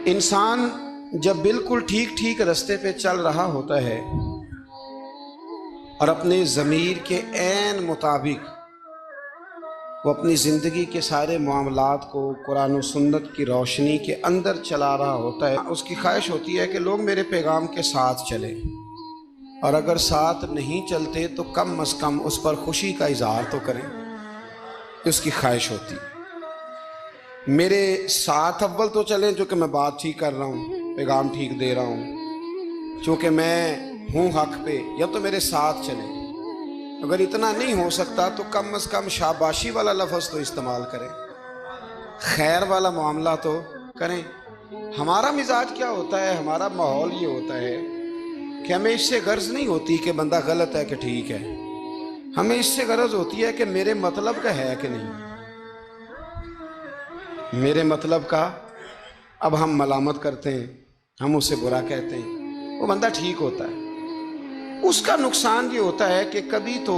انسان جب بالکل ٹھیک ٹھیک راستے پہ چل رہا ہوتا ہے اور اپنے ضمیر کے عین مطابق وہ اپنی زندگی کے سارے معاملات کو قرآن و سنت کی روشنی کے اندر چلا رہا ہوتا ہے، اس کی خواہش ہوتی ہے کہ لوگ میرے پیغام کے ساتھ چلیں، اور اگر ساتھ نہیں چلتے تو کم از کم اس پر خوشی کا اظہار تو کریں، اس کی خواہش ہوتی ہے میرے ساتھ اول تو چلیں چونکہ میں بات ٹھیک کر رہا ہوں، پیغام ٹھیک دے رہا ہوں، چونکہ میں ہوں حق پہ، یا تو میرے ساتھ چلیں۔ اگر اتنا نہیں ہو سکتا تو کم از کم شاباشی والا لفظ تو استعمال کریں، خیر والا معاملہ تو کریں۔ ہمارا مزاج کیا ہوتا ہے، ہمارا ماحول یہ ہوتا ہے کہ ہمیں اس سے غرض نہیں ہوتی کہ بندہ غلط ہے کہ ٹھیک ہے، ہمیں اس سے غرض ہوتی ہے کہ میرے مطلب کا ہے کہ نہیں، میرے مطلب کا۔ اب ہم ملامت کرتے ہیں، ہم اسے برا کہتے ہیں، وہ بندہ ٹھیک ہوتا ہے، اس کا نقصان یہ ہوتا ہے کہ کبھی تو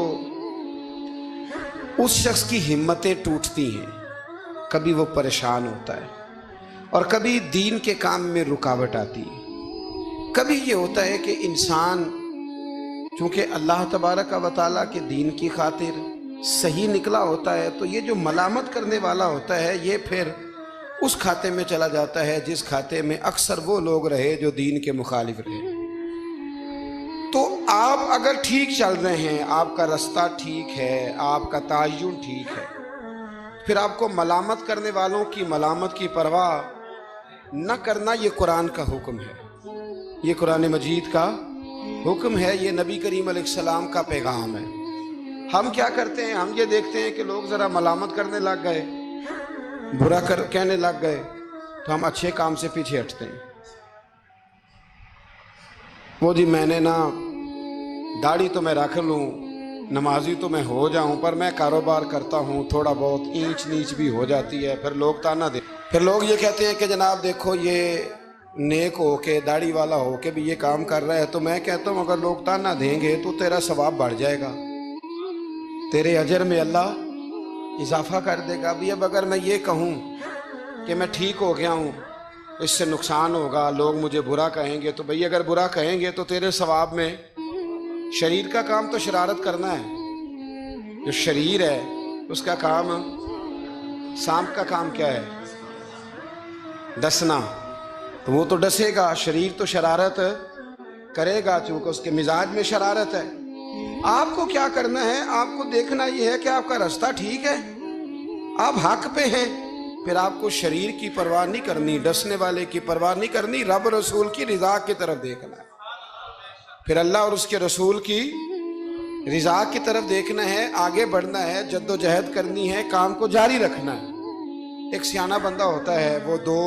اس شخص کی ہمتیں ٹوٹتی ہیں، کبھی وہ پریشان ہوتا ہے، اور کبھی دین کے کام میں رکاوٹ آتی ہے۔ کبھی یہ ہوتا ہے کہ انسان چونکہ اللہ تبارک و تعالیٰ کے دین کی خاطر صحیح نکلا ہوتا ہے، تو یہ جو ملامت کرنے والا ہوتا ہے یہ پھر اس کھاتے میں چلا جاتا ہے جس کھاتے میں اکثر وہ لوگ رہے جو دین کے مخالف رہے۔ تو آپ اگر ٹھیک چل رہے ہیں، آپ کا راستہ ٹھیک ہے، آپ کا تعین ٹھیک ہے، پھر آپ کو ملامت کرنے والوں کی ملامت کی پرواہ نہ کرنا یہ قرآن کا حکم ہے، یہ قرآن مجید کا حکم ہے، یہ نبی کریم علیہ السلام کا پیغام ہے۔ ہم کیا کرتے ہیں، ہم یہ دیکھتے ہیں کہ لوگ ذرا ملامت کرنے لگ گئے، برا کہنے لگ گئے، تو ہم اچھے کام سے پیچھے ہٹتے ہیں۔ وہ جی میں نے نا داڑھی تو میں رکھ لوں، نمازی تو میں ہو جاؤں، پر میں کاروبار کرتا ہوں، تھوڑا بہت اینچ نیچ بھی ہو جاتی ہے، پھر لوگ تانا دے، پھر لوگ یہ کہتے ہیں کہ جناب دیکھو یہ نیک ہو کے داڑھی والا ہو کے بھی یہ کام کر رہا ہے۔ تو میں کہتا ہوں اگر لوگ تانا دیں گے تو تیرا ثواب بڑھ جائے گا، تیرے اجر میں اللہ اضافہ کر دے گا۔ بھی اب اگر میں یہ کہوں کہ میں ٹھیک ہو گیا ہوں، اس سے نقصان ہوگا، لوگ مجھے برا کہیں گے، تو بھئی اگر برا کہیں گے تو تیرے ثواب میں شریر کا کام تو شرارت کرنا ہے، جو شریر ہے اس کا کام، سانپ کا کام کیا ہے، ڈسنا، تو وہ تو ڈسے گا، شریر تو شرارت کرے گا چونکہ اس کے مزاج میں شرارت ہے۔ آپ کو کیا کرنا ہے، آپ کو دیکھنا یہ ہے کہ آپ کا راستہ ٹھیک ہے، آپ حق پہ ہیں، پھر آپ کو شریر کی پرواہ نہیں کرنی، ڈسنے والے کی پرواہ نہیں کرنی، رب رسول کی رضا کی طرف دیکھنا ہے، پھر اللہ اور اس کے رسول کی رضا کی طرف دیکھنا ہے، آگے بڑھنا ہے، جد و جہد کرنی ہے، کام کو جاری رکھنا ہے۔ ایک سیانہ بندہ ہوتا ہے، وہ دو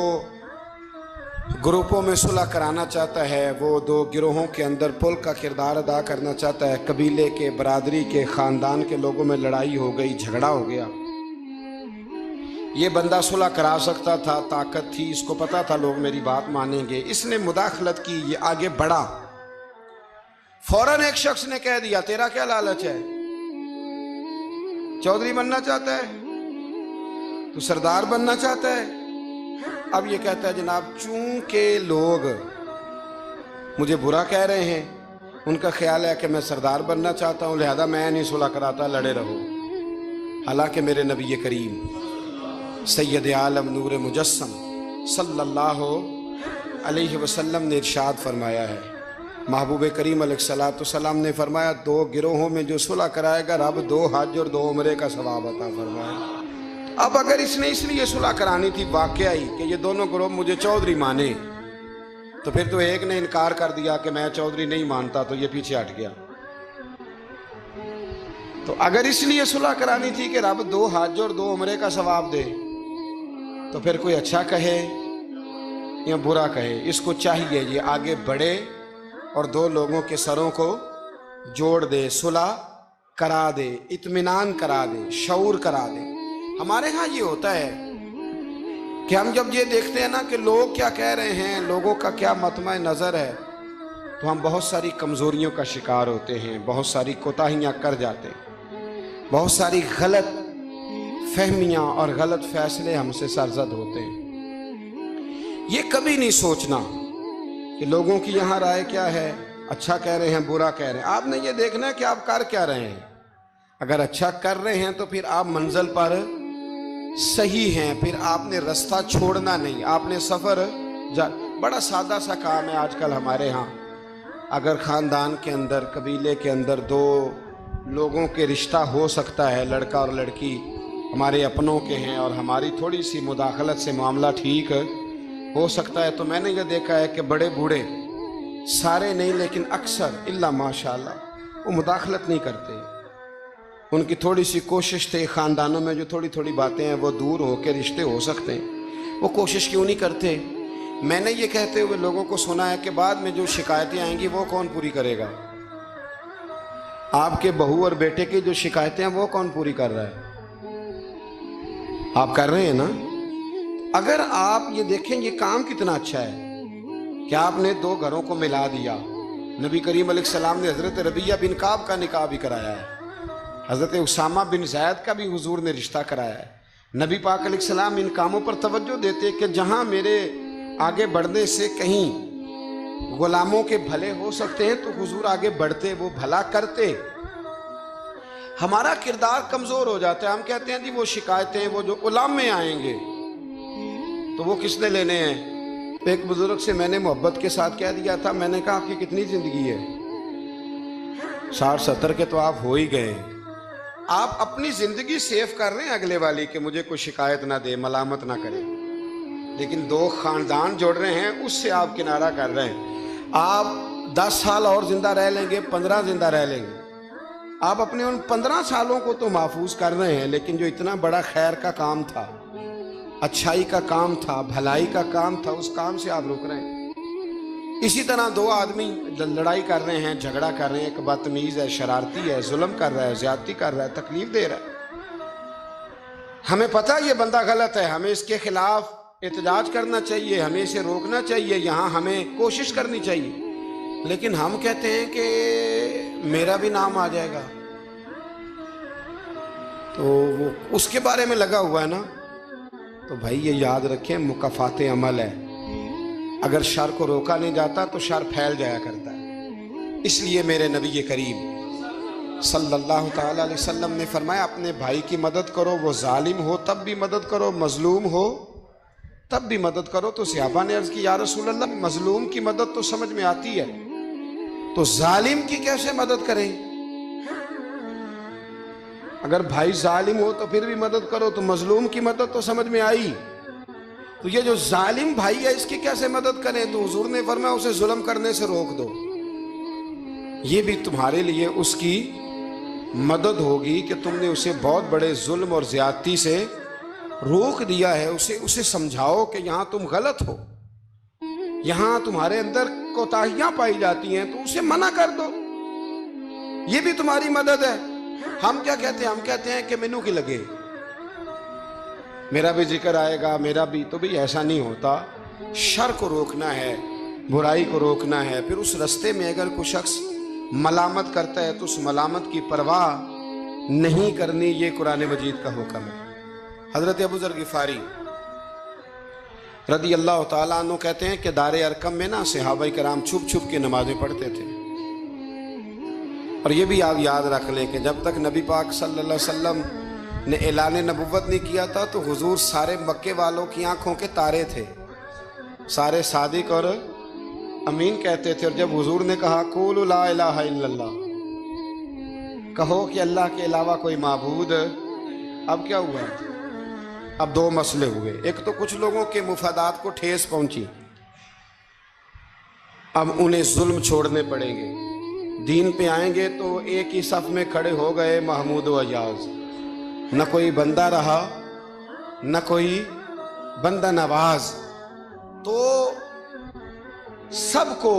گروپوں میں صلح کرانا چاہتا ہے، وہ دو گروہوں کے اندر پل کا کردار ادا کرنا چاہتا ہے، قبیلے کے، برادری کے، خاندان کے لوگوں میں لڑائی ہو گئی، جھگڑا ہو گیا، یہ بندہ صلح کرا سکتا تھا، طاقت تھی، اس کو پتا تھا لوگ میری بات مانیں گے، اس نے مداخلت کی، یہ آگے بڑھا، فوراً ایک شخص نے کہہ دیا تیرا کیا لالچ ہے، چودھری بننا چاہتا ہے، تو سردار بننا چاہتا ہے؟ اب یہ کہتا ہے جناب چونکہ لوگ مجھے برا کہہ رہے ہیں، ان کا خیال ہے کہ میں سردار بننا چاہتا ہوں، لہذا میں نہیں صلح کراتا، لڑے رہو۔ حالانکہ میرے نبی کریم سید عالم نور مجسم صلی اللہ علیہ وسلم نے ارشاد فرمایا ہے، محبوب کریم علیہ السلام نے فرمایا دو گروہوں میں جو صلح کرائے گا رب 2 حج اور 2 عمرے کا ثواب عطا فرمائے گا۔ اب اگر اس نے اس لیے صلح کرانی تھی واقعہ ہی کہ یہ دونوں گروہ مجھے چودھری مانے، تو پھر تو ایک نے انکار کر دیا کہ میں چودھری نہیں مانتا، تو یہ پیچھے ہٹ گیا۔ تو اگر اس لیے صلح کرانی تھی کہ رب 2 حج اور 2 عمرے کا ثواب دے، تو پھر کوئی اچھا کہے یا برا کہے، اس کو چاہیے یہ آگے بڑھے اور 2 لوگوں کے سروں کو جوڑ دے، صلح کرا دے، اطمینان کرا دے، شعور کرا دے۔ ہمارے ہاں یہ ہوتا ہے کہ ہم جب یہ دیکھتے ہیں نا کہ لوگ کیا کہہ رہے ہیں، لوگوں کا کیا مطمع نظر ہے، تو ہم بہت ساری کمزوریوں کا شکار ہوتے ہیں، بہت ساری کوتاہیاں کر جاتے ہیں، بہت ساری غلط فہمیاں اور غلط فیصلے ہم سے سرزد ہوتے ہیں۔ یہ کبھی نہیں سوچنا کہ لوگوں کی یہاں رائے کیا ہے، اچھا کہہ رہے ہیں برا کہہ رہے ہیں. آپ نے یہ دیکھنا ہے کہ آپ کر کیا رہے ہیں. اگر اچھا کر رہے ہیں تو پھر آپ منزل پر صحیح ہیں، پھر آپ نے رستہ چھوڑنا نہیں، آپ نے سفر بڑا سادہ سا کام ہے آج کل ہمارے ہاں. اگر خاندان کے اندر، قبیلے کے اندر دو لوگوں کے رشتہ ہو سکتا ہے، لڑکا اور لڑکی ہمارے اپنوں کے ہیں اور ہماری تھوڑی سی مداخلت سے معاملہ ٹھیک ہو سکتا ہے، تو میں نے یہ دیکھا ہے کہ بڑے بوڑھے، سارے نہیں لیکن اکثر الا ماشاءاللہ، وہ مداخلت نہیں کرتے. ان کی تھوڑی سی کوشش تھے خاندانوں میں جو تھوڑی تھوڑی باتیں ہیں وہ دور ہو کے رشتے ہو سکتے ہیں، وہ کوشش کیوں نہیں کرتے؟ میں نے یہ کہتے ہوئے لوگوں کو سنا ہے کہ بعد میں جو شکایتیں آئیں گی وہ کون پوری کرے گا؟ آپ کے بہو اور بیٹے کی جو شکایتیں ہیں وہ کون پوری کر رہا ہے؟ آپ کر رہے ہیں نا؟ اگر آپ یہ دیکھیں یہ کام کتنا اچھا ہے کہ آپ نے دو گھروں کو ملا دیا. نبی کریم علیہ السلام نے حضرت ربیہ بن کعب کا نکاح بھی کرایا ہے، حضرت اسامہ بن زید کا بھی حضور نے رشتہ کرایا ہے. نبی پاک علیہ السلام ان کاموں پر توجہ دیتے کہ جہاں میرے آگے بڑھنے سے کہیں غلاموں کے بھلے ہو سکتے ہیں تو حضور آگے بڑھتے، وہ بھلا کرتے. ہمارا کردار کمزور ہو جاتا ہے، ہم کہتے ہیں جی وہ شکایتیں وہ جو غلام میں آئیں گے تو وہ کس نے لینے ہیں؟ ایک بزرگ سے میں نے محبت کے ساتھ کہہ دیا تھا، میں نے کہا آپ کی کتنی زندگی ہے؟ 60-70 کے تو آپ ہو ہی گئے. آپ اپنی زندگی سیف کر رہے ہیں اگلے والی کہ مجھے کوئی شکایت نہ دے، ملامت نہ کرے، لیکن دو خاندان جوڑ رہے ہیں اس سے آپ کنارہ کر رہے ہیں. آپ 10 سال اور زندہ رہ لیں گے، 15 زندہ رہ لیں گے، آپ اپنے ان 15 سالوں کو تو محفوظ کر رہے ہیں، لیکن جو اتنا بڑا خیر کا کام تھا، اچھائی کا کام تھا، بھلائی کا کام تھا، اس کام سے آپ رک رہے ہیں. اسی طرح دو آدمی لڑائی کر رہے ہیں، جھگڑا کر رہے ہیں، ایک بدتمیز ہے، شرارتی ہے، ظلم کر رہا ہے، زیادتی کر رہا ہے، تکلیف دے رہا ہے. ہمیں پتہ یہ بندہ غلط ہے، ہمیں اس کے خلاف احتجاج کرنا چاہیے، ہمیں اسے روکنا چاہیے، یہاں ہمیں کوشش کرنی چاہیے، لیکن ہم کہتے ہیں کہ میرا بھی نام آ جائے گا تو وہ اس کے بارے میں لگا ہوا ہے نا. تو بھائی یہ یاد رکھیں مکافات عمل ہے، اگر شر کو روکا نہیں جاتا تو شر پھیل جایا کرتا ہے. اس لیے میرے نبی کریم صلی اللہ تعالی علیہ وسلم نے فرمایا اپنے بھائی کی مدد کرو، وہ ظالم ہو تب بھی مدد کرو، مظلوم ہو تب بھی مدد کرو. تو صحابہ نے عرض کی یا رسول اللہ مظلوم کی مدد تو سمجھ میں آتی ہے، تو ظالم کی کیسے مدد کریں؟ اگر بھائی ظالم ہو تو پھر بھی مدد کرو، تو مظلوم کی مدد تو سمجھ میں آئی، تو یہ جو ظالم بھائی ہے اس کی کیسے مدد کریں؟ تو حضور نے فرمایا اسے ظلم کرنے سے روک دو، یہ بھی تمہارے لیے اس کی مدد ہوگی کہ تم نے اسے بہت بڑے ظلم اور زیادتی سے روک دیا ہے. اسے سمجھاؤ کہ یہاں تم غلط ہو، یہاں تمہارے اندر کوتاہیاں پائی جاتی ہیں تو اسے منع کر دو، یہ بھی تمہاری مدد ہے. ہم کیا کہتے ہیں؟ ہم کہتے ہیں کہ مینوں کی لگے، میرا بھی ذکر آئے گا، میرا بھی. تو بھی ایسا نہیں ہوتا. شر کو روکنا ہے، برائی کو روکنا ہے. پھر اس رستے میں اگر کوئی شخص ملامت کرتا ہے تو اس ملامت کی پرواہ نہیں کرنی، یہ قرآن مجید کا حکم ہے. حضرت ابو ذر غفاری رضی اللہ تعالیٰ عنہ کہتے ہیں کہ دار ارقم میں نا صحابہ کرام چھپ چھپ کے نمازیں پڑھتے تھے. اور یہ بھی آپ یاد رکھ لیں کہ جب تک نبی پاک صلی اللہ علیہ وسلم نے اعلان نبوت نہیں کیا تھا تو حضور سارے مکے والوں کی آنکھوں کے تارے تھے، سارے صادق اور امین کہتے تھے. اور جب حضور نے کہا قولوا لا الہ الا اللہ، کہو کہ اللہ کے علاوہ کوئی معبود، اب کیا ہوا؟ اب دو مسئلے ہوئے. ایک تو کچھ لوگوں کے مفادات کو ٹھیس پہنچی، اب انہیں ظلم چھوڑنے پڑیں گے، دین پہ آئیں گے تو ایک ہی صف میں کھڑے ہو گئے محمود و ایاز، نہ کوئی بندہ رہا نہ کوئی بندہ نواز. تو سب کو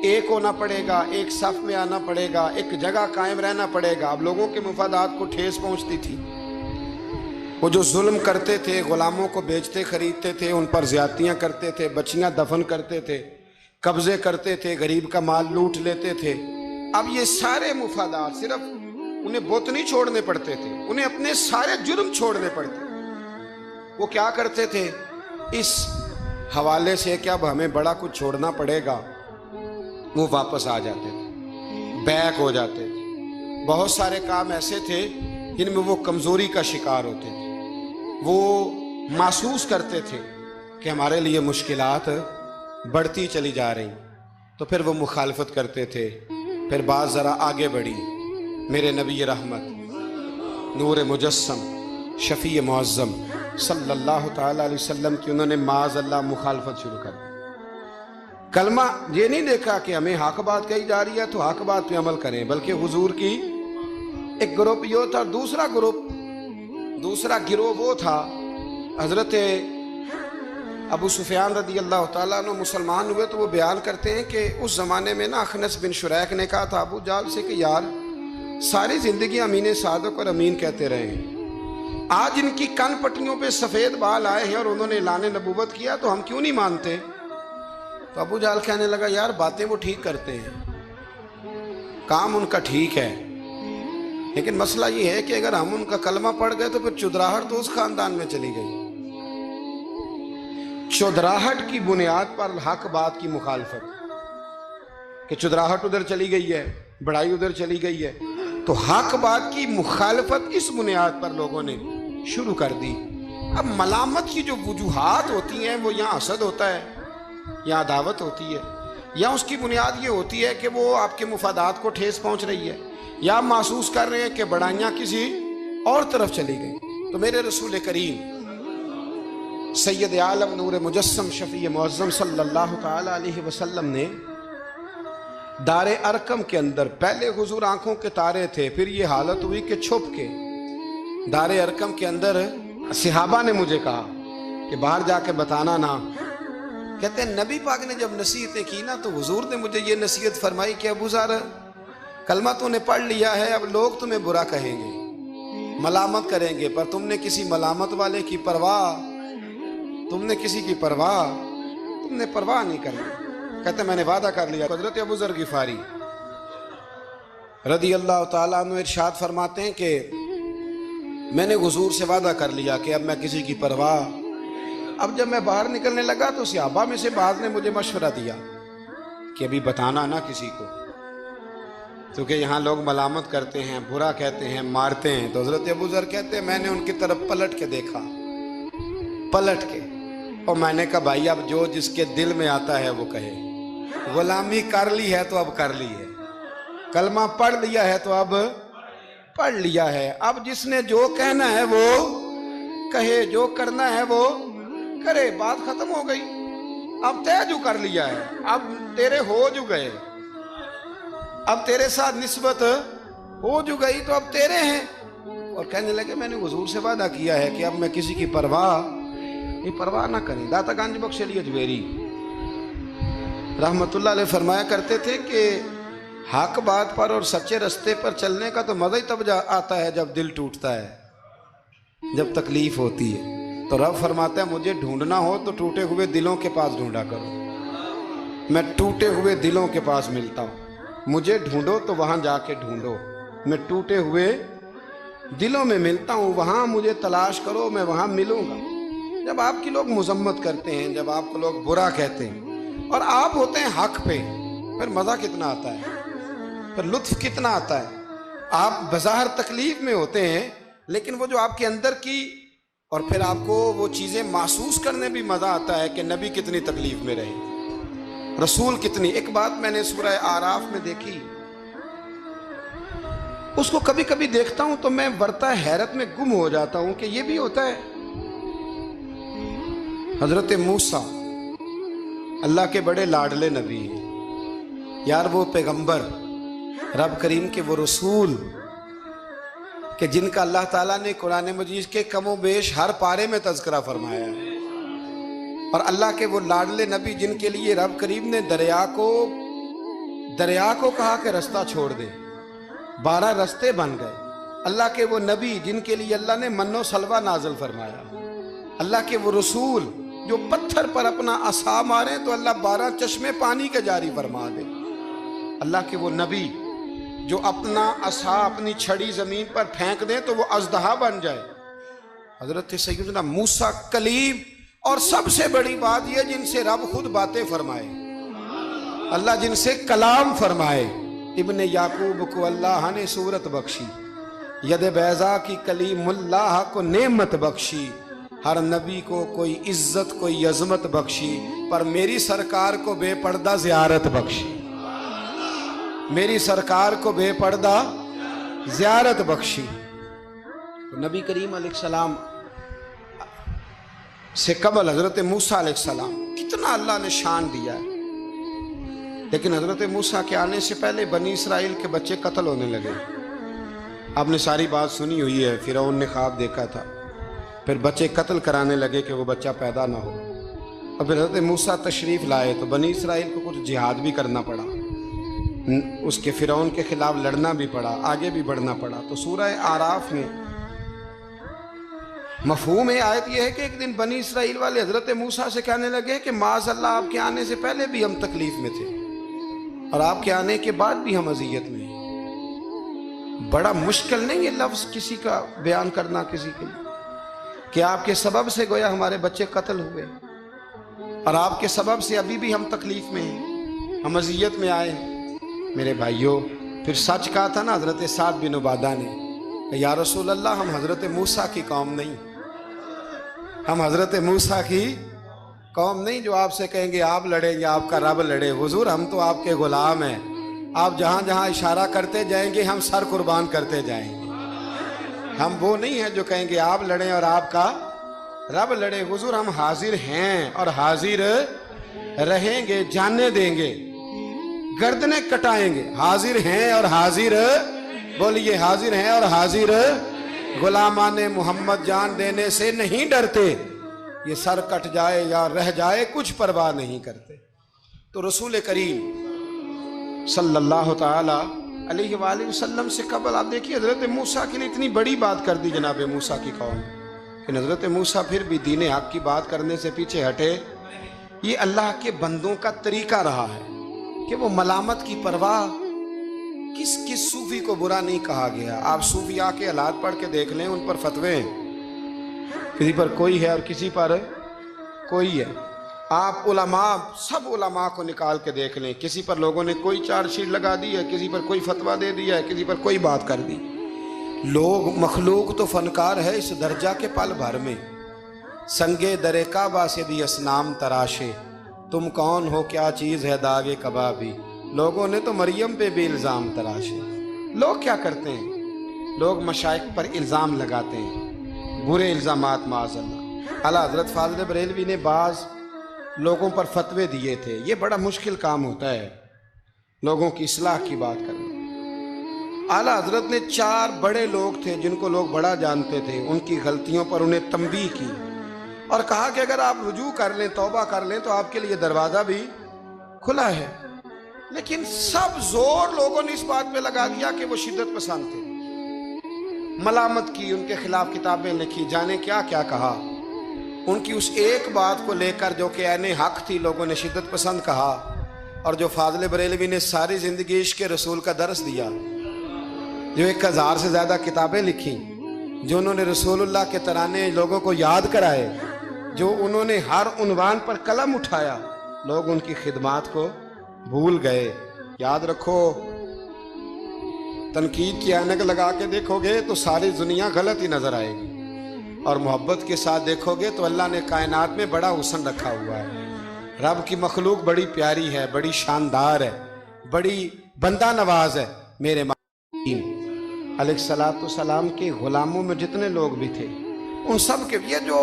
ایک ہونا پڑے گا، ایک صف میں آنا پڑے گا، ایک جگہ قائم رہنا پڑے گا. اب لوگوں کے مفادات کو ٹھیس پہنچتی تھی. وہ جو ظلم کرتے تھے، غلاموں کو بیچتے خریدتے تھے، ان پر زیادتیاں کرتے تھے، بچیاں دفن کرتے تھے، قبضے کرتے تھے، غریب کا مال لوٹ لیتے تھے. اب یہ سارے مفادات صرف انہیں بت نہیں چھوڑنے پڑتے تھے، انہیں اپنے سارے جرم چھوڑنے پڑتے. وہ کیا کرتے تھے؟ اس حوالے سے کہ اب ہمیں بڑا کچھ چھوڑنا پڑے گا، وہ واپس آ جاتے تھے، بیک ہو جاتے تھے۔ بہت سارے کام ایسے تھے جن میں وہ کمزوری کا شکار ہوتے تھے، وہ محسوس کرتے تھے کہ ہمارے لیے مشکلات بڑھتی چلی جا رہی، تو پھر وہ مخالفت کرتے تھے۔ پھر بات ذرا آگے بڑھی، میرے نبی رحمت، نور مجسم، شفیع معظم صلی اللہ تعالیٰ علیہ وسلم کی انہوں نے معاذ اللہ مخالفت شروع کر دی۔ کلمہ یہ نہیں دیکھا کہ ہمیں حق بات کہی جا رہی ہے تو حق بات پہ عمل کریں، بلکہ حضور کی ایک گروپ یہ تھا، دوسرا گروہ وہ تھا۔ حضرت ابو سفیان رضی اللہ تعالیٰ عنہ مسلمان ہوئے تو وہ بیان کرتے ہیں کہ اس زمانے میں نا اخنس بن شریک نے کہا تھا ابو جہل سے کہ یار ساری زندگی امین صادق اور امین کہتے رہے ہیں، آج ان کی کن پٹیوں پہ سفید بال آئے ہیں اور انہوں نے اعلان نبوت کیا تو ہم کیوں نہیں مانتے؟ تو ابو جہل کہنے لگا یار باتیں وہ ٹھیک کرتے ہیں، کام ان کا ٹھیک ہے، لیکن مسئلہ یہ ہے کہ اگر ہم ان کا کلمہ پڑھ گئے تو پھر چودراہٹ تو اس خاندان میں چلی گئی۔ چودراہٹ کی بنیاد پر حق بات کی مخالفت، کہ چودراہٹ ادھر چلی گئی ہے، بڑائی ادھر چلی گئی ہے، تو حق بات کی مخالفت اس بنیاد پر لوگوں نے شروع کر دی۔ اب ملامت کی جو وجوہات ہوتی ہیں وہ یہاں حسد ہوتا ہے، یہاں عداوت ہوتی ہے، یا اس کی بنیاد یہ ہوتی ہے کہ وہ آپ کے مفادات کو ٹھیس پہنچ رہی ہے، یا محسوس کر رہے ہیں کہ بڑائیاں کسی اور طرف چلی گئی۔ تو میرے رسول کریم سید عالم نور مجسم شفیع معظم صلی اللہ تعالیٰ علیہ وسلم نے دار ارقم کے اندر، پہلے حضور آنکھوں کے تارے تھے، پھر یہ حالت ہوئی کہ چھپ کے دار ارقم کے اندر صحابہ نے مجھے کہا کہ باہر جا کے بتانا نہ، کہتے ہیں نبی پاک نے جب نصیحتیں کی نا تو حضور نے مجھے یہ نصیحت فرمائی کہ ابو ذر کلمہ تو نے پڑھ لیا ہے، اب لوگ تمہیں برا کہیں گے، ملامت کریں گے، پر تم نے کسی ملامت والے کی پرواہ، تم نے کسی کی پرواہ، تم نے پرواہ نہیں کرنی۔ کہتے میں نے وعدہ کر لیا۔ حضرت ابو ذر غفاری رضی اللہ تعالیٰ عنہ ارشاد فرماتے ہیں کہ میں نے حضور سے وعدہ کر لیا کہ اب میں کسی کی پرواہ۔ اب جب میں باہر نکلنے لگا تو صحابہ میں سے بعض نے مجھے مشورہ دیا کہ ابھی بتانا نہ کسی کو، کیونکہ یہاں لوگ ملامت کرتے ہیں، برا کہتے ہیں، مارتے ہیں۔ تو حضرت ابو ذر کہتے ہیں میں نے ان کی طرف پلٹ کے دیکھا، پلٹ کے، اور میں نے کہا بھائی اب جو جس کے دل میں آتا ہے وہ کہے، غلامی کر لی ہے تو اب کر لی ہے، کلمہ پڑھ لیا ہے تو اب پڑھ لیا ہے، اب جس نے جو کہنا ہے وہ کہے، جو کرنا ہے وہ کرے، بات ختم ہو گئی، اب طے جو کر لیا ہے، اب تیرے ہو جو گئے، اب تیرے ساتھ نسبت ہو جو گئی تو اب تیرے ہیں۔ اور کہنے لگے میں نے حضور سے وعدہ کیا ہے کہ اب میں کسی کی پرواہ نہ کریں۔ داتا گنج بخش علی اجمیری رحمت اللہ علیہ فرمایا کرتے تھے کہ حق بات پر اور سچے رستے پر چلنے کا تو مزہ ہی تب آتا ہے جب دل ٹوٹتا ہے، جب تکلیف ہوتی ہے۔ تو رب فرماتا ہے مجھے ڈھونڈنا ہو تو ٹوٹے ہوئے دلوں کے پاس ڈھونڈا کرو، میں ٹوٹے ہوئے دلوں کے پاس ملتا ہوں، مجھے ڈھونڈو تو وہاں جا کے ڈھونڈو، میں ٹوٹے ہوئے دلوں میں ملتا ہوں، وہاں مجھے تلاش کرو، میں وہاں ملوں گا۔ جب آپ کی لوگ مذمت کرتے ہیں، جب آپ کو لوگ برا کہتے ہیں اور آپ ہوتے ہیں حق پہ، پھر مزہ کتنا آتا ہے، پھر لطف کتنا آتا ہے۔ آپ بظاہر تکلیف میں ہوتے ہیں لیکن وہ جو آپ کے اندر کی، اور پھر آپ کو وہ چیزیں محسوس کرنے بھی مزہ آتا ہے کہ نبی کتنی تکلیف میں رہے، رسول کتنی۔ ایک بات میں نے سورہ اعراف میں دیکھی، اس کو کبھی کبھی دیکھتا ہوں تو میں ورطہ حیرت میں گم ہو جاتا ہوں کہ یہ بھی ہوتا ہے۔ حضرت موسیٰ اللہ کے بڑے لاڈلے نبی ہیں یار، وہ پیغمبر، رب کریم کے وہ رسول کہ جن کا اللہ تعالیٰ نے قرآن مجید کے کم و بیش ہر پارے میں تذکرہ فرمایا ہے، اور اللہ کے وہ لاڈلے نبی جن کے لیے رب کریم نے دریا کو کہا کہ رستہ چھوڑ دے، 12 رستے بن گئے۔ اللہ کے وہ نبی جن کے لیے اللہ نے من و سلوہ نازل فرمایا، اللہ کے وہ رسول جو پتھر پر اپنا عصا مارے تو اللہ 12 چشمے پانی کے جاری فرما دے، اللہ کے وہ نبی جو اپنا عصا، اپنی چھڑی زمین پر پھینک دیں تو وہ اژدہا بن جائے۔ حضرت سیدنا موسیٰ کلیم اور سب سے بڑی بات یہ جن سے رب خود باتیں فرمائے، اللہ جن سے کلام فرمائے۔ ابن یعقوب کو اللہ نے صورت بخشی، ید بیضا کی کلیم اللہ کو نعمت بخشی، ہر نبی کو کوئی عزت کوئی عظمت بخشی، پر میری سرکار کو بے پردہ زیارت بخشی، میری سرکار کو بے پردہ زیارت بخشی۔ نبی کریم علیہ السلام سے قبل حضرت موسیٰ علیہ السلام کتنا اللہ نے شان دیا ہے، لیکن حضرت موسیٰ کے آنے سے پہلے بنی اسرائیل کے بچے قتل ہونے لگے۔ آپ نے ساری بات سنی ہوئی ہے، فرعون نے خواب دیکھا تھا، پھر بچے قتل کرانے لگے کہ وہ بچہ پیدا نہ ہو، اور پھر حضرت موسیٰ تشریف لائے تو بنی اسرائیل کو کچھ جہاد بھی کرنا پڑا، اس کے فرعون کے خلاف لڑنا بھی پڑا، آگے بھی بڑھنا پڑا۔ تو سورہ اعراف میں مفہوم آیت یہ ہے کہ ایک دن بنی اسرائیل والے حضرت موسیٰ سے کہنے لگے کہ معاذ اللہ آپ کے آنے سے پہلے بھی ہم تکلیف میں تھے اور آپ کے آنے کے بعد بھی ہم اذیت میں ہیں۔ بڑا مشکل نہیں یہ لفظ کسی کا بیان کرنا کسی کے لیے، کہ آپ کے سبب سے گویا ہمارے بچے قتل ہوئے اور آپ کے سبب سے ابھی بھی ہم تکلیف میں ہیں، ہم اذیت میں آئے ہیں۔ میرے بھائیوں، پھر سچ کہا تھا نا حضرت سعد بن عبادہ نے کہ یا رسول اللہ ہم حضرت موسیٰ کی قوم نہیں، ہم حضرت موسیٰ کی قوم نہیں جو آپ سے کہیں گے آپ لڑیں یا آپ کا رب لڑے۔ حضور ہم تو آپ کے غلام ہیں، آپ جہاں جہاں اشارہ کرتے جائیں گے ہم سر قربان کرتے جائیں گے۔ ہم وہ نہیں ہیں جو کہیں گے آپ لڑیں اور آپ کا رب لڑے۔ حضور ہم حاضر ہیں اور حاضر رہیں گے، جاننے دیں گے، گردنیں کٹائیں گے۔ حاضر ہیں اور حاضر، بولیے حاضر ہیں اور حاضر، غلامان محمد جان دینے سے نہیں ڈرتے، یہ سر کٹ جائے یا رہ جائے کچھ پرواہ نہیں کرتے۔ تو رسول کریم صلی اللہ تعالی علیہ وآلہ وسلم سے قبل آپ دیکھیے حضرت موسیٰ کے لیے اتنی بڑی بات کر دی جناب موسیٰ کی قوم، کہ حضرت موسیٰ پھر بھی دین حق کی بات کرنے سے پیچھے ہٹے۔ یہ اللہ کے بندوں کا طریقہ رہا ہے کہ وہ ملامت کی پرواہ، کس کس صوفی کو برا نہیں کہا گیا۔ آپ صوفیاء کے حالات پڑھ کے دیکھ لیں، ان پر فتوے ہیں، کسی پر کوئی ہے اور کسی پر کوئی ہے۔ آپ علماء، سب علماء کو نکال کے دیکھ لیں، کسی پر لوگوں نے کوئی چارج شیٹ لگا دی ہے، کسی پر کوئی فتویٰ دے دیا ہے، کسی پر کوئی بات کر دی۔ لوگ، مخلوق تو فنکار ہے اس درجہ کے پل بھر میں، سنگے در کعبہ سے بھی اسنام تراشے، تم کون ہو کیا چیز ہے داغ کبابی۔ لوگوں نے تو مریم پہ بھی الزام تراشے۔ لوگ کیا کرتے ہیں؟ لوگ مشائخ پر الزام لگاتے ہیں، برے الزامات معاذ اللہ۔ اعلیٰ حضرت فاضل بریلوی نے بعض لوگوں پر فتوے دیے تھے، یہ بڑا مشکل کام ہوتا ہے لوگوں کی اصلاح کی بات کرنا۔ اعلیٰ حضرت نے 4 بڑے لوگ تھے جن کو لوگ بڑا جانتے تھے، ان کی غلطیوں پر انہیں تنبیہ کی اور کہا کہ اگر آپ رجوع کر لیں، توبہ کر لیں تو آپ کے لیے دروازہ بھی کھلا ہے۔ لیکن سب زور لوگوں نے اس بات پہ لگا دیا کہ وہ شدت پسند تھے، ملامت کی، ان کے خلاف کتابیں لکھی، جانے کیا کیا کہا۔ ان کی اس ایک بات کو لے کر جو کہ عین حق تھی، لوگوں نے شدت پسند کہا، اور جو فاضل بریلوی نے ساری زندگی عشق رسول کا درس دیا، جو 1000 سے زیادہ کتابیں لکھی، جو انہوں نے رسول اللہ کے ترانے لوگوں کو یاد کرائے، جو انہوں نے ہر عنوان پر قلم اٹھایا، لوگ ان کی خدمات کو بھول گئے۔ یاد رکھو، تنقید کی اینک لگا کے دیکھو گے تو ساری دنیا غلط ہی نظر آئے گی، اور محبت کے ساتھ دیکھو گے تو اللہ نے کائنات میں بڑا حسن رکھا ہوا ہے۔ رب کی مخلوق بڑی پیاری ہے، بڑی شاندار ہے، بڑی بندہ نواز ہے۔ میرے علیہ السلام کے غلاموں میں جتنے لوگ بھی تھے، ان سب کے، یہ جو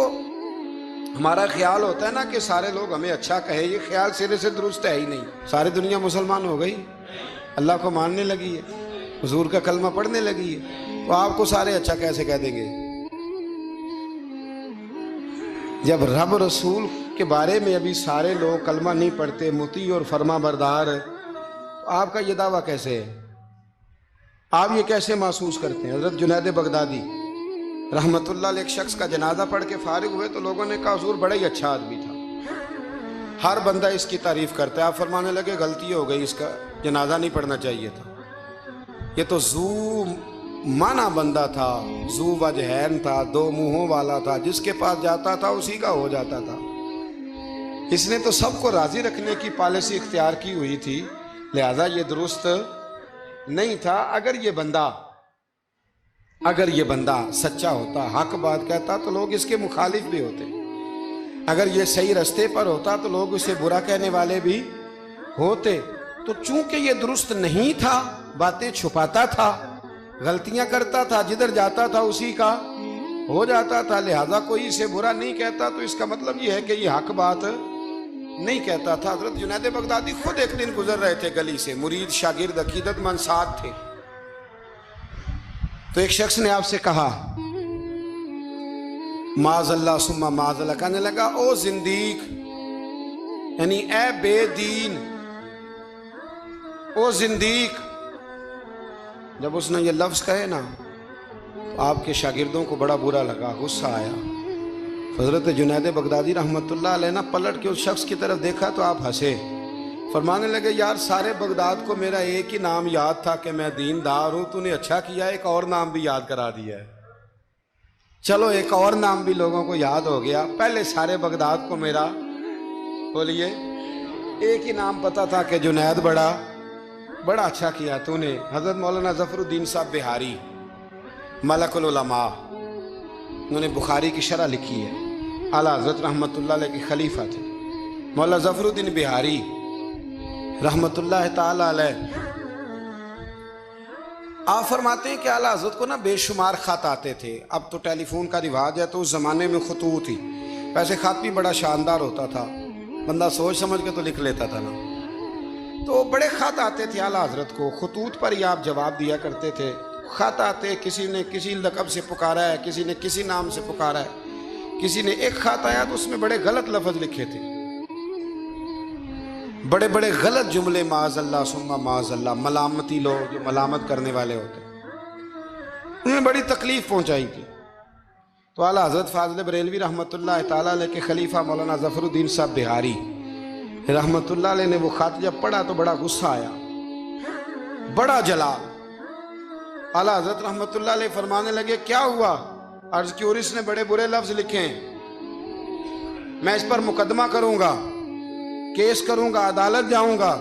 ہمارا خیال ہوتا ہے نا کہ سارے لوگ ہمیں اچھا کہے، یہ خیال سرے سے درست ہے ہی نہیں۔ ساری دنیا مسلمان ہو گئی، اللہ کو ماننے لگی ہے، حضور کا کلمہ پڑھنے لگی ہے، تو آپ کو سارے اچھا کیسے کہہ دیں گے؟ جب رب رسول کے بارے میں ابھی سارے لوگ کلمہ نہیں پڑھتے، مطیع اور فرما بردار ہے، تو آپ کا یہ دعویٰ کیسے ہے؟ آپ یہ کیسے محسوس کرتے ہیں؟ حضرت جنید بغدادی رحمت اللہ علیہ ایک شخص کا جنازہ پڑھ کے فارغ ہوئے تو لوگوں نے کہا حضور بڑا ہی اچھا آدمی تھا، ہر بندہ اس کی تعریف کرتا ہے۔ آپ فرمانے لگے غلطی ہو گئی، اس کا جنازہ نہیں پڑھنا چاہیے تھا، یہ تو ذو معنی بندہ تھا، ذو وجہین تھا، 2 منہوں والا تھا، جس کے پاس جاتا تھا اسی کا ہو جاتا تھا۔ اس نے تو سب کو راضی رکھنے کی پالیسی اختیار کی ہوئی تھی، لہذا یہ درست نہیں تھا۔ اگر یہ بندہ سچا ہوتا، حق بات کہتا، تو لوگ اس کے مخالف بھی ہوتے۔ اگر یہ صحیح رستے پر ہوتا تو لوگ اسے برا کہنے والے بھی ہوتے۔ تو چونکہ یہ درست نہیں تھا، باتیں چھپاتا تھا، غلطیاں کرتا تھا، جدھر جاتا تھا اسی کا ہو جاتا تھا، لہذا کوئی اسے برا نہیں کہتا، تو اس کا مطلب یہ ہے کہ یہ حق بات نہیں کہتا تھا۔ حضرت جنید بغدادی خود ایک دن گزر رہے تھے گلی سے، مرید شاگرد عقیدت مند ساتھ تھے، تو ایک شخص نے آپ سے کہا معاذ اللہ ثم معاذ اللہ، کہنے لگا او زندیق، یعنی اے بے دین، او زندیق۔ جب اس نے یہ لفظ کہے نا تو آپ کے شاگردوں کو بڑا برا لگا، غصہ آیا۔ حضرت جنید بغدادی رحمت اللہ علیہ نے پلٹ کے اس شخص کی طرف دیکھا تو آپ ہنسے، فرمانے لگے یار سارے بغداد کو میرا ایک ہی نام یاد تھا کہ میں دیندار ہوں، تو نے اچھا کیا ایک اور نام بھی یاد کرا دیا ہے۔ چلو ایک اور نام بھی لوگوں کو یاد ہو گیا، پہلے سارے بغداد کو میرا بولیے ایک ہی نام پتا تھا کہ جنید بڑا اچھا کیا تو نے۔ حضرت مولانا ظفر الدین صاحب بہاری ملک العلماء، انہوں نے بخاری کی شرح لکھی ہے، اعلیٰ حضرت رحمت اللہ علیہ کے خلیفہ تھے مولانا ظفر الدین بہاری رحمت اللہ تعالی علیہ۔ آپ فرماتے ہیں کہ اعلیٰ حضرت کو نا بے شمار خط آتے تھے۔ اب تو ٹیلی فون کا رواج ہے، تو اس زمانے میں خطوط تھی، ویسے خط بھی بڑا شاندار ہوتا تھا، بندہ سوچ سمجھ کے تو لکھ لیتا تھا نا، تو بڑے خط آتے تھے اعلیٰ حضرت کو، خطوط پر ہی آپ جواب دیا کرتے تھے۔ خط آتے، کسی نے کسی لقب سے پکارا ہے، کسی نے کسی نام سے پکارا ہے، کسی نے ایک خط آیا تو اس میں بڑے غلط لفظ لکھے تھے، بڑے بڑے غلط جملے، معاذ اللہ ثم معاذ اللہ، ملامتی لوگ جو ملامت کرنے والے ہوتے ہیں، انہوں نے بڑی تکلیف پہنچائی تھی۔ تو اعلیٰ حضرت فاضل بریلوی رحمت اللہ تعالیٰ علیہ کے خلیفہ مولانا ظفر الدین صاحب بہاری رحمت اللہ علیہ نے وہ خط جب پڑھا تو بڑا غصہ آیا، بڑا جلا۔ اعلیٰ حضرت رحمت اللہ علیہ فرمانے لگے کیا ہوا؟ عرض کی اور اس نے بڑے برے لفظ لکھے ہیں، میں اس پر مقدمہ کروں گا، کیس کروں گا، عدالت جاؤں گا۔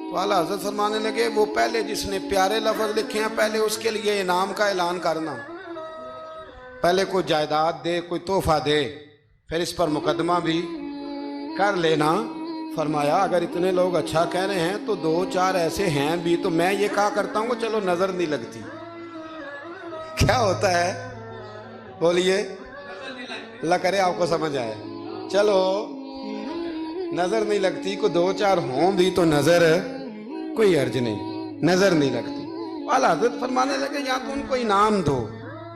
تو اعلیٰ حضرت فرمانے لگے وہ پہلے جس نے پیارے لفظ لکھے ہیں پہلے اس کے لیے انعام کا اعلان کرنا، پہلے کوئی جائیداد دے، کوئی تحفہ دے، پھر اس پر مقدمہ بھی کر لینا۔ فرمایا اگر اتنے لوگ اچھا کہہ رہے ہیں تو دو چار ایسے ہیں بھی، تو میں یہ کہا کرتا ہوں کہ چلو نظر نہیں لگتی۔ کیا ہوتا ہے بولیے، اللہ کرے آپ کو سمجھ آئے، چلو نظر نہیں لگتی، کو دو چار ہوں بھی تو نظر کوئی حرج نہیں، نظر نہیں لگتی۔ اعلیٰ حضرت فرمانے لگے یا تو ان کو انعام دو،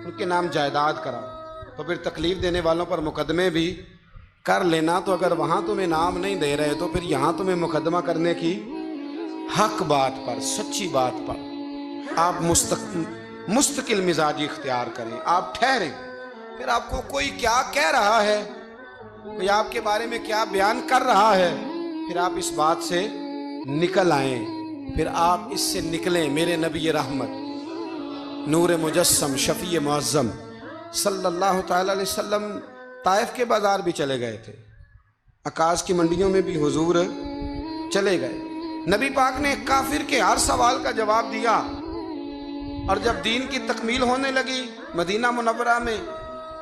ان کے نام جائیداد کراؤ، تو پھر تکلیف دینے والوں پر مقدمے بھی کر لینا، تو اگر وہاں تمہیں انعام نہیں دے رہے تو پھر یہاں تمہیں مقدمہ کرنے کی حق بات پر، سچی بات پر آپ مستقل مزاجی اختیار کریں، آپ ٹھہریں، پھر آپ کو کوئی کیا کہہ رہا ہے، کوئی آپ کے بارے میں کیا بیان کر رہا ہے، پھر آپ اس بات سے نکل آئیں، پھر آپ اس سے نکلیں۔ میرے نبی رحمت نور مجسم شفیع معظم صلی اللہ تعالی علیہ وسلم طائف کے بازار بھی چلے گئے تھے، عکاظ کی منڈیوں میں بھی حضور چلے گئے، نبی پاک نے ایک کافر کے ہر سوال کا جواب دیا، اور جب دین کی تکمیل ہونے لگی مدینہ منورہ میں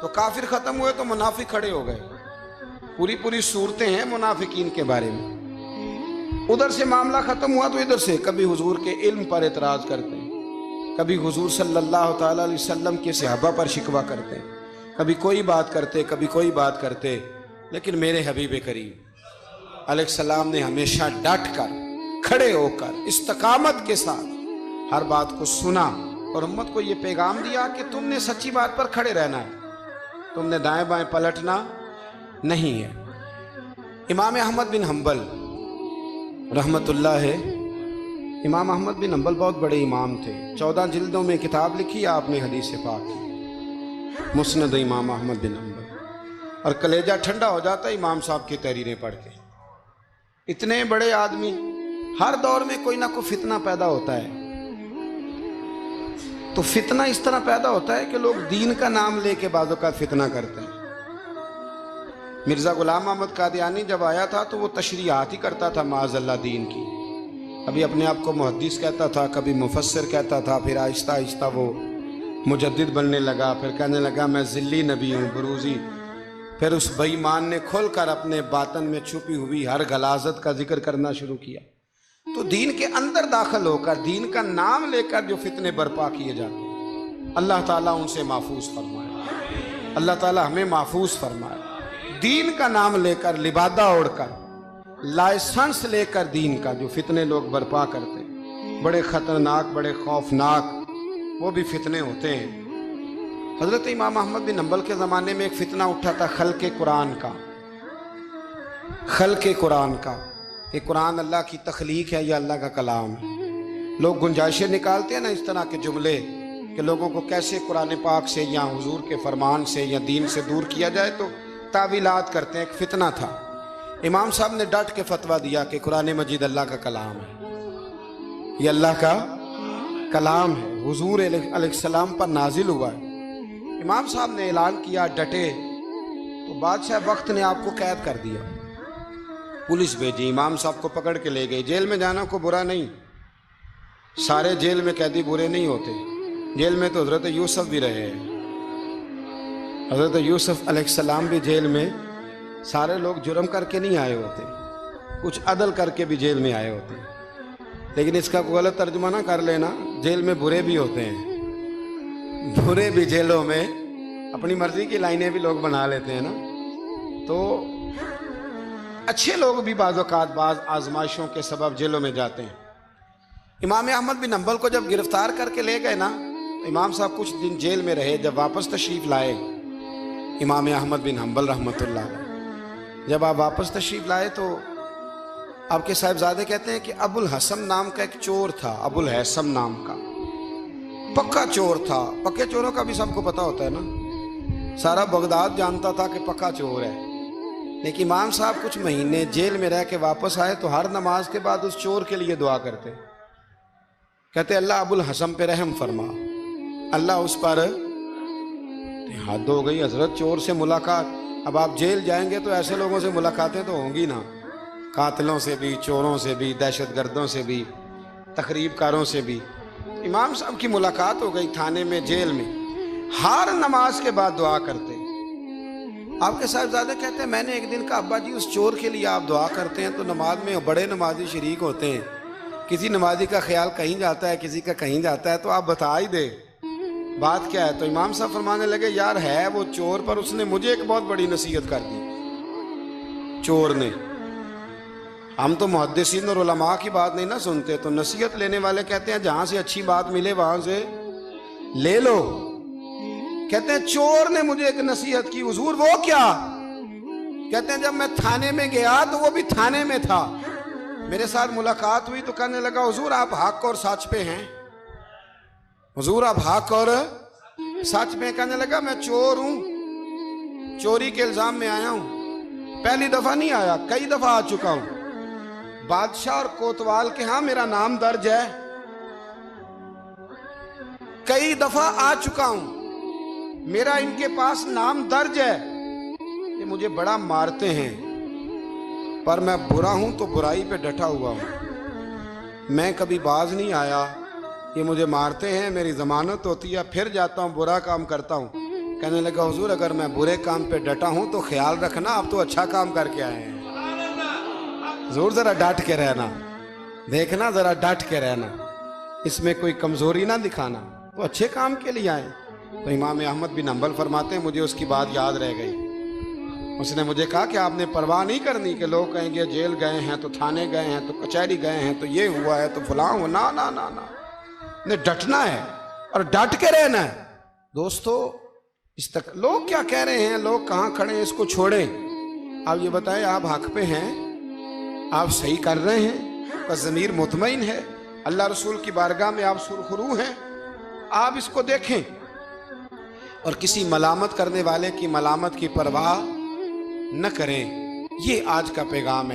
تو کافر ختم ہوئے تو منافق کھڑے ہو گئے۔ پوری صورتیں ہیں منافقین کے بارے میں، ادھر سے معاملہ ختم ہوا تو ادھر سے کبھی حضور کے علم پر اعتراض کرتے ہیں، کبھی حضور صلی اللہ تعالی علیہ وسلم کے صحابہ پر شکوہ کرتے ہیں، کبھی کوئی بات کرتے، کبھی کوئی بات کرتے، لیکن میرے حبیب کریم علیہ السلام نے ہمیشہ ڈٹ کر، کھڑے ہو کر، استقامت کے ساتھ ہر بات کو سنا اور امت کو یہ پیغام دیا کہ تم نے سچی بات پر کھڑے رہنا ہے، تم نے دائیں بائیں پلٹنا نہیں ہے۔ امام احمد بن حنبل رحمت اللہ ہے، امام احمد بن حنبل بہت بڑے امام تھے، 14 جلدوں میں کتاب لکھی آپ نے حدیث پاک کی، مسند امام احمد بن حنبل، اور کلیجہ ٹھنڈا ہو جاتا ہے امام صاحب کی تحریریں پڑھ کے۔ اتنے بڑے آدمی، ہر دور میں کوئی نہ کوئی فتنہ پیدا ہوتا ہے، تو فتنہ اس طرح پیدا ہوتا ہے کہ لوگ دین کا نام لے کے بعض اوقات فتنہ کرتے ہیں، مرزا غلام احمد قادیانی جب آیا تھا تو وہ تشریحات ہی کرتا تھا معاذ اللہ دین کی. ابھی اپنے آپ کو محدث کہتا تھا، کبھی مفسر کہتا تھا، پھر آہستہ آہستہ وہ مجدد بننے لگا، پھر کہنے لگا میں ذلی نبی ہوں، بروزی. پھر اس بے ایمان نے کھل کر اپنے باطن میں چھپی ہوئی ہر غلاظت کا ذکر کرنا شروع کیا. تو دین کے اندر داخل ہو کر دین کا نام لے کر جو فتنے برپا کیے جاتے ہیں، اللہ تعالیٰ ان سے محفوظ فرمائے. اللہ تعالیٰ ہمیں محفوظ فرمائے. دین کا نام لے کر، لبادہ اوڑھ کر، لائسنس لے کر دین کا جو فتنے لوگ برپا کرتے ہیں، بڑے خطرناک، بڑے خوفناک وہ بھی فتنے ہوتے ہیں. حضرت امام احمد بن حنبل کے زمانے میں ایک فتنہ اٹھا تھا خلق قرآن کا. خلق قرآن کا کہ قرآن اللہ کی تخلیق ہے یا اللہ کا کلام ہے. لوگ گنجائشیں نکالتے ہیں نا اس طرح کے جملے کہ لوگوں کو کیسے قرآن پاک سے یا حضور کے فرمان سے یا دین سے دور کیا جائے، تو تعویلات کرتے ہیں. ایک فتنہ تھا. امام صاحب نے ڈٹ کے فتویٰ دیا کہ قرآن مجید اللہ کا کلام ہے، یہ اللہ کا کلام ہے، حضور علیہ السلام پر نازل ہوا ہے. امام صاحب نے اعلان کیا، ڈٹے، تو بادشاہ وقت نے آپ کو قید کر دیا. پولیس بھیجی، امام صاحب کو پکڑ کے لے گئی. جیل میں جانا کو برا نہیں، سارے جیل میں قیدی برے نہیں ہوتے. جیل میں تو حضرت یوسف بھی رہے ہیں. حضرت یوسف علیہ السلام بھی جیل میں، سارے لوگ جرم کر کے نہیں آئے ہوتے، کچھ عدل کر کے بھی جیل میں آئے ہوتے. لیکن اس کا غلط ترجمہ نہ کر لینا، جیل میں برے بھی ہوتے ہیں. برے بھی جیلوں میں اپنی مرضی کی لائنیں بھی لوگ بنا لیتے ہیں نا. تو اچھے لوگ بھی بعض اوقات بعض آزمائشوں کے سبب جیلوں میں جاتے ہیں. امام احمد بن حنبل کو جب گرفتار کر کے لے گئے نا، امام صاحب کچھ دن جیل میں رہے. جب واپس تشریف لائے امام احمد بن حنبل رحمۃ اللہ علیہ، جب آپ واپس تشریف لائے تو آپ کے صاحبزادے کہتے ہیں کہ ابو الحسن نام کا ایک چور تھا، ابو الحسن نام کا پکا چور تھا. پکے چوروں کا بھی سب کو پتا ہوتا ہے نا، سارا بغداد جانتا تھا کہ پکا چور ہے. لیکن امام صاحب کچھ مہینے جیل میں رہ کے واپس آئے تو ہر نماز کے بعد اس چور کے لیے دعا کرتے، کہتے اللہ ابو الحسن پہ رحم فرما، اللہ اس پر. حد ہو گئی حضرت، چور سے ملاقات. اب آپ جیل جائیں گے تو ایسے لوگوں سے ملاقاتیں تو ہوں گی نا، قاتلوں سے بھی، چوروں سے بھی، دہشت گردوں سے بھی، تخریب کاروں سے بھی. امام صاحب کی ملاقات ہو گئی تھانے میں، جیل میں. ہر نماز کے بعد دعا کرتے. آپ کے صاحبزادے کہتے ہیں میں نے ایک دن کہا ابا جی اس چور کے لیے آپ دعا کرتے ہیں تو نماز میں بڑے نمازی شریک ہوتے ہیں، کسی نمازی کا خیال کہیں جاتا ہے، کسی کا کہیں جاتا ہے، تو آپ بتا ہی دے بات کیا ہے. تو امام صاحب فرمانے لگے یار ہے وہ چور، پر اس نے مجھے ایک بہت بڑی نصیحت کر دی چور نے. ہم تو محدثین اور علماء کی بات نہیں نہ سنتے، تو نصیحت لینے والے کہتے ہیں جہاں سے اچھی بات ملے وہاں سے لے لو. کہتے ہیں چور نے مجھے ایک نصیحت کی. حضور وہ کیا؟ کہتے ہیں جب میں تھانے میں گیا تو وہ بھی تھانے میں تھا، میرے ساتھ ملاقات ہوئی تو کہنے لگا حضور آپ حق اور سچ پہ ہیں، حضور آپ حق اور سچ پہ. کہنے لگا میں چور ہوں، چوری کے الزام میں آیا ہوں، پہلی دفعہ نہیں آیا، کئی دفعہ آ چکا ہوں. بادشاہ اور کوتوال کے ہاں میرا نام درج ہے، کئی دفعہ آ چکا ہوں، میرا ان کے پاس نام درج ہے. یہ مجھے بڑا مارتے ہیں پر میں برا ہوں تو برائی پہ ڈٹا ہوا ہوں، میں کبھی باز نہیں آیا. یہ مجھے مارتے ہیں، میری ضمانت ہوتی ہے، پھر جاتا ہوں برا کام کرتا ہوں. کہنے لگا حضور اگر میں برے کام پہ ڈٹا ہوں تو خیال رکھنا آپ تو اچھا کام کر کے آئے ہیں. حضور ذرا ڈٹ کے رہنا، دیکھنا ذرا ڈٹ کے رہنا، اس میں کوئی کمزوری نہ دکھانا، تو اچھے کام کے لیے آئے. تو امام احمد بن حنبل فرماتے ہیں مجھے اس کی بات یاد رہ گئی. اس نے مجھے کہا کہ آپ نے پرواہ نہیں کرنی کہ لوگ کہیں گے جیل گئے ہیں تو تھانے گئے ہیں تو کچہری گئے ہیں تو یہ ہوا ہے تو فلاں ہوا. نا نا نا نا، نے ڈٹنا ہے اور ڈٹ کے رہنا ہے. دوستو اس تک لوگ کیا کہہ رہے ہیں، لوگ کہاں کھڑے ہیں، اس کو چھوڑیں. آپ یہ بتائیں آپ حق پہ ہیں، آپ صحیح کر رہے ہیں، آپ کا ضمیر مطمئن ہے، اللہ رسول کی بارگاہ میں آپ سرخرو ہیں. آپ اس کو دیکھیں اور کسی ملامت کرنے والے کی ملامت کی پرواہ نہ کریں. یہ آج کا پیغام ہے.